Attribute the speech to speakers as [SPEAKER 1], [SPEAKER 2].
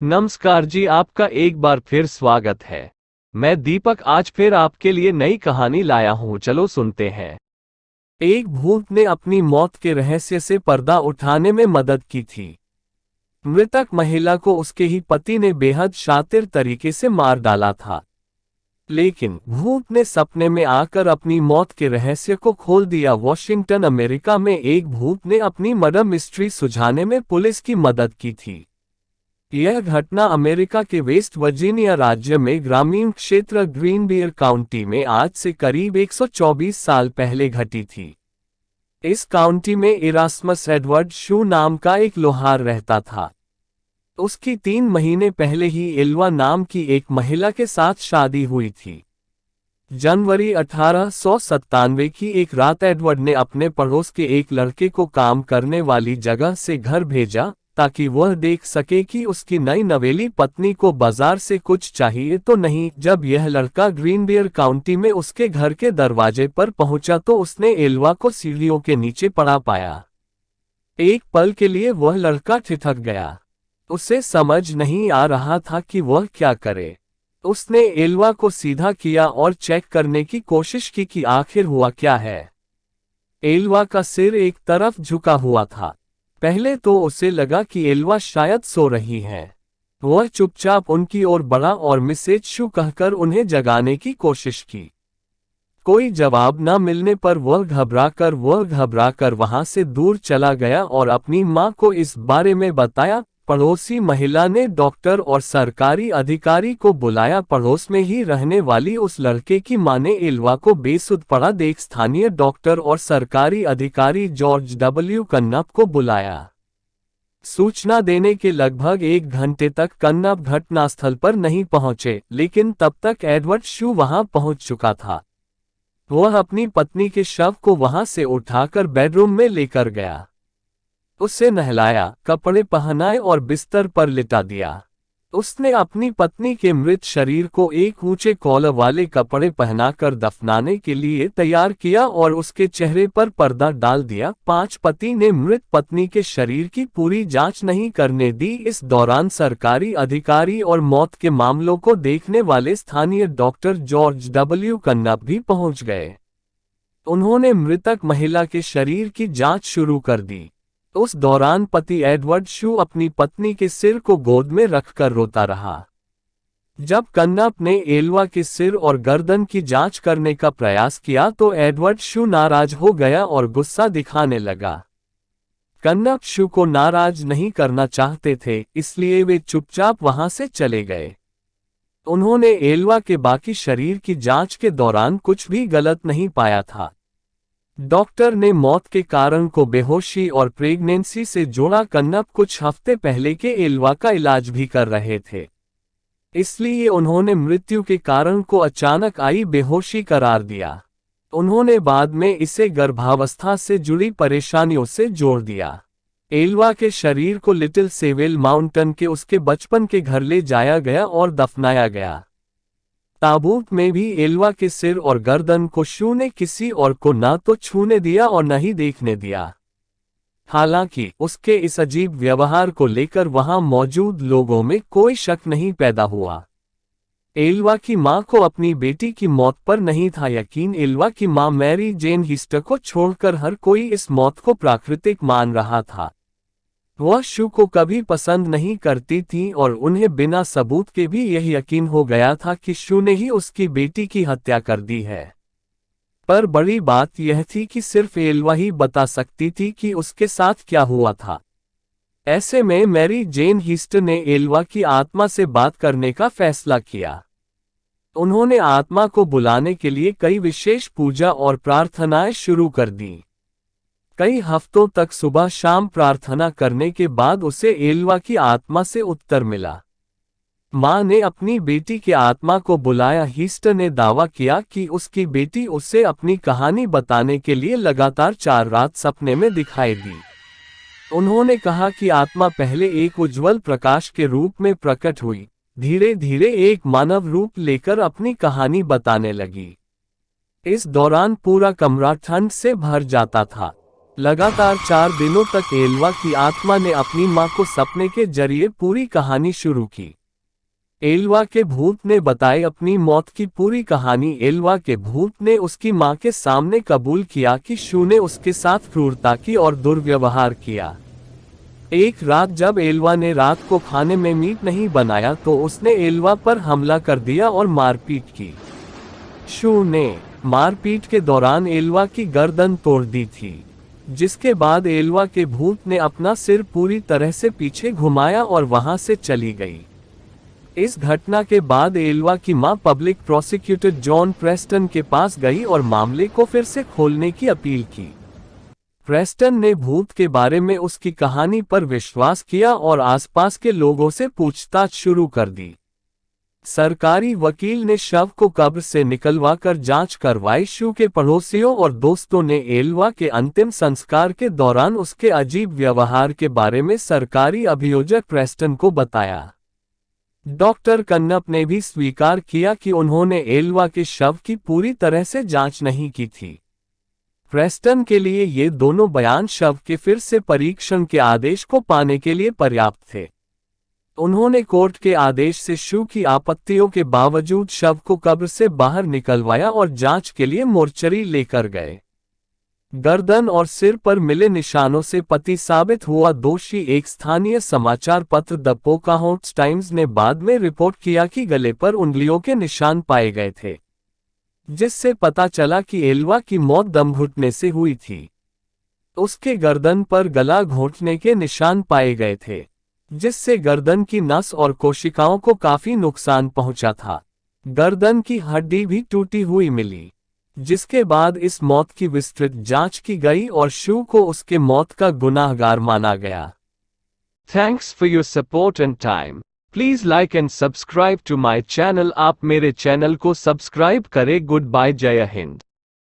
[SPEAKER 1] नमस्कार जी, आपका एक बार फिर स्वागत है। मैं दीपक आज फिर आपके लिए नई कहानी लाया हूँ, चलो सुनते हैं। एक भूत ने अपनी मौत के रहस्य से पर्दा उठाने में मदद की थी। मृतक महिला को उसके ही पति ने बेहद शातिर तरीके से मार डाला था। लेकिन भूत ने सपने में आकर अपनी मौत के रहस्य को खोल दिया। वॉशिंगटन, अमेरिका में एक भूत ने अपनी मर्डर मिस्ट्री सुलझाने में पुलिस की मदद की थी। यह घटना अमेरिका के वेस्ट वर्जीनिया राज्य में ग्रामीण क्षेत्र ग्रीनबियर काउंटी में आज से करीब 124 साल पहले घटी थी। इस काउंटी में इरास्मस एडवर्ड शू नाम का एक लोहार रहता था। उसकी 3 महीने पहले ही एल्वा नाम की एक महिला के साथ शादी हुई थी। जनवरी 1897 की एक रात एडवर्ड ने अपने पड़ोस के एक लड़के को काम करने वाली जगह से घर भेजा ताकि वह देख सके कि उसकी नई नवेली पत्नी को बाजार से कुछ चाहिए तो नहीं। जब यह लड़का ग्रीनबियर काउंटी में उसके घर के दरवाजे पर पहुंचा तो उसने एल्वा को सीढ़ियों के नीचे पड़ा पाया। एक पल के लिए वह लड़का ठिठक गया। उसे समझ नहीं आ रहा था कि वह क्या करे। उसने एल्वा को सीधा किया और चेक करने की कोशिश की कि आखिर हुआ क्या है। एल्वा का सिर एक तरफ झुका हुआ था। पहले तो उसे लगा कि एल्वा शायद सो रही है। वह चुपचाप उनकी ओर बढ़ा और मिसेज शू कहकर उन्हें जगाने की कोशिश की। कोई जवाब न मिलने पर वह घबराकर वहां से दूर चला गया और अपनी मां को इस बारे में बताया। पड़ोसी महिला ने डॉक्टर और सरकारी अधिकारी को बुलाया। पड़ोस में ही रहने वाली उस लड़के की मां ने एल्वा को बेसुध पड़ा देख स्थानीय डॉक्टर और सरकारी अधिकारी जॉर्ज डब्ल्यू कन्नप को बुलाया। सूचना देने के लगभग 1 घंटे तक कन्नप घटनास्थल पर नहीं पहुंचे, लेकिन तब तक एडवर्ड शू वहां पहुंच चुका था। वह अपनी पत्नी के शव को वहां से उठाकर बेडरूम में लेकर गया। उसे नहलाया, कपड़े पहनाए और बिस्तर पर लिटा दिया। उसने अपनी पत्नी के मृत शरीर को एक ऊंचे कॉलर वाले कपड़े पहनाकर दफनाने के लिए तैयार किया और उसके चेहरे पर पर्दा डाल दिया। 5 पति ने मृत पत्नी के शरीर की पूरी जांच नहीं करने दी। इस दौरान सरकारी अधिकारी और मौत के मामलों को देखने वाले स्थानीय डॉक्टर जॉर्ज डब्ल्यू कन्नप भी पहुंच गए। उन्होंने मृतक महिला के शरीर की जांच शुरू कर दी। उस दौरान पति एडवर्ड शू अपनी पत्नी के सिर को गोद में रखकर रोता रहा। जब कन्नप ने एल्वा के सिर और गर्दन की जांच करने का प्रयास किया तो एडवर्ड शू नाराज हो गया और गुस्सा दिखाने लगा। कन्नप शू को नाराज नहीं करना चाहते थे, इसलिए वे चुपचाप वहां से चले गए। उन्होंने एल्वा के बाकी शरीर की जांच के दौरान कुछ भी गलत नहीं पाया था। डॉक्टर ने मौत के कारण को बेहोशी और प्रेगनेंसी से जोड़ा। कन्नप कुछ हफ्ते पहले के एल्वा का इलाज भी कर रहे थे, इसलिए उन्होंने मृत्यु के कारण को अचानक आई बेहोशी करार दिया। उन्होंने बाद में इसे गर्भावस्था से जुड़ी परेशानियों से जोड़ दिया। एल्वा के शरीर को लिटिल सेविल माउंटेन के उसके बचपन के घर ले जाया गया और दफनाया गया। ताबूत में भी एल्वा के सिर और गर्दन को शू ने किसी और को ना तो छूने दिया और न ही देखने दिया। हालांकि उसके इस अजीब व्यवहार को लेकर वहां मौजूद लोगों में कोई शक नहीं पैदा हुआ। एल्वा की मां को अपनी बेटी की मौत पर नहीं था यकीन। एल्वा की मां मैरी जेन हिस्टर को छोड़कर हर कोई इस मौत को प्राकृतिक मान रहा था। वह शू को कभी पसंद नहीं करती थी और उन्हें बिना सबूत के भी यह यकीन हो गया था कि शू ने ही उसकी बेटी की हत्या कर दी है। पर बड़ी बात यह थी कि सिर्फ एल्वा ही बता सकती थी कि उसके साथ क्या हुआ था। ऐसे में मैरी जेन हिस्टर ने एल्वा की आत्मा से बात करने का फैसला किया। उन्होंने आत्मा को बुलाने के लिए कई विशेष पूजा और प्रार्थनाएं शुरू कर दी। कई हफ्तों तक सुबह शाम प्रार्थना करने के बाद उसे एल्वा की आत्मा से उत्तर मिला। मां ने अपनी बेटी की आत्मा को बुलाया। हिस्टर ने दावा किया कि उसकी बेटी उसे अपनी कहानी बताने के लिए लगातार 4 रात सपने में दिखाई दी। उन्होंने कहा कि आत्मा पहले एक उज्जवल प्रकाश के रूप में प्रकट हुई, धीरे धीरे एक मानव रूप लेकर अपनी कहानी बताने लगी। इस दौरान पूरा कमरा ठंड से भर जाता था। लगातार 4 दिनों तक एल्वा की आत्मा ने अपनी मां को सपने के जरिए पूरी कहानी शुरू की। एल्वा के भूत ने बताई अपनी मौत की पूरी कहानी। एल्वा के भूत ने उसकी मां के सामने कबूल किया कि शू ने उसके साथ क्रूरता की और दुर्व्यवहार किया। एक रात जब एल्वा ने रात को खाने में मीट नहीं बनाया तो उसने एल्वा पर हमला कर दिया और मारपीट की। शू ने मारपीट के दौरान एल्वा की गर्दन तोड़ दी थी, जिसके बाद एल्वा के भूत ने अपना सिर पूरी तरह से पीछे घुमाया और वहां से चली गई। इस घटना के बाद एल्वा की मां पब्लिक प्रोसिक्यूटर जॉन प्रेस्टन के पास गई और मामले को फिर से खोलने की अपील की। प्रेस्टन ने भूत के बारे में उसकी कहानी पर विश्वास किया और आसपास के लोगों से पूछताछ शुरू कर दी। सरकारी वकील ने शव को कब्र से निकलवाकर जांच करवाई। शू के पड़ोसियों और दोस्तों ने एल्वा के अंतिम संस्कार के दौरान उसके अजीब व्यवहार के बारे में सरकारी अभियोजक प्रेस्टन को बताया। डॉक्टर कन्नप ने भी स्वीकार किया कि उन्होंने एल्वा के शव की पूरी तरह से जांच नहीं की थी। प्रेस्टन के लिए ये दोनों बयान शव के फिर से परीक्षण के आदेश को पाने के लिए पर्याप्त थे। उन्होंने कोर्ट के आदेश से शू की आपत्तियों के बावजूद शव को कब्र से बाहर निकलवाया और जांच के लिए मोर्चरी लेकर गए। गर्दन और सिर पर मिले निशानों से पति साबित हुआ दोषी। एक स्थानीय समाचार पत्र द पोकाहोंट्स टाइम्स ने बाद में रिपोर्ट किया कि गले पर उंगलियों के निशान पाए गए थे, जिससे पता चला कि एल्वा की मौत दम घुटने से हुई थी। उसके गर्दन पर गला घोंटने के निशान पाए गए थे, जिससे गर्दन की नस और कोशिकाओं को काफी नुकसान पहुंचा था। गर्दन की हड्डी भी टूटी हुई मिली, जिसके बाद इस मौत की विस्तृत जांच की गई और शू को उसके मौत का गुनाहगार माना गया। Thanks for your support and time. Please like and subscribe to my channel. आप मेरे चैनल को सब्सक्राइब करें। गुड बाय, जय हिंद।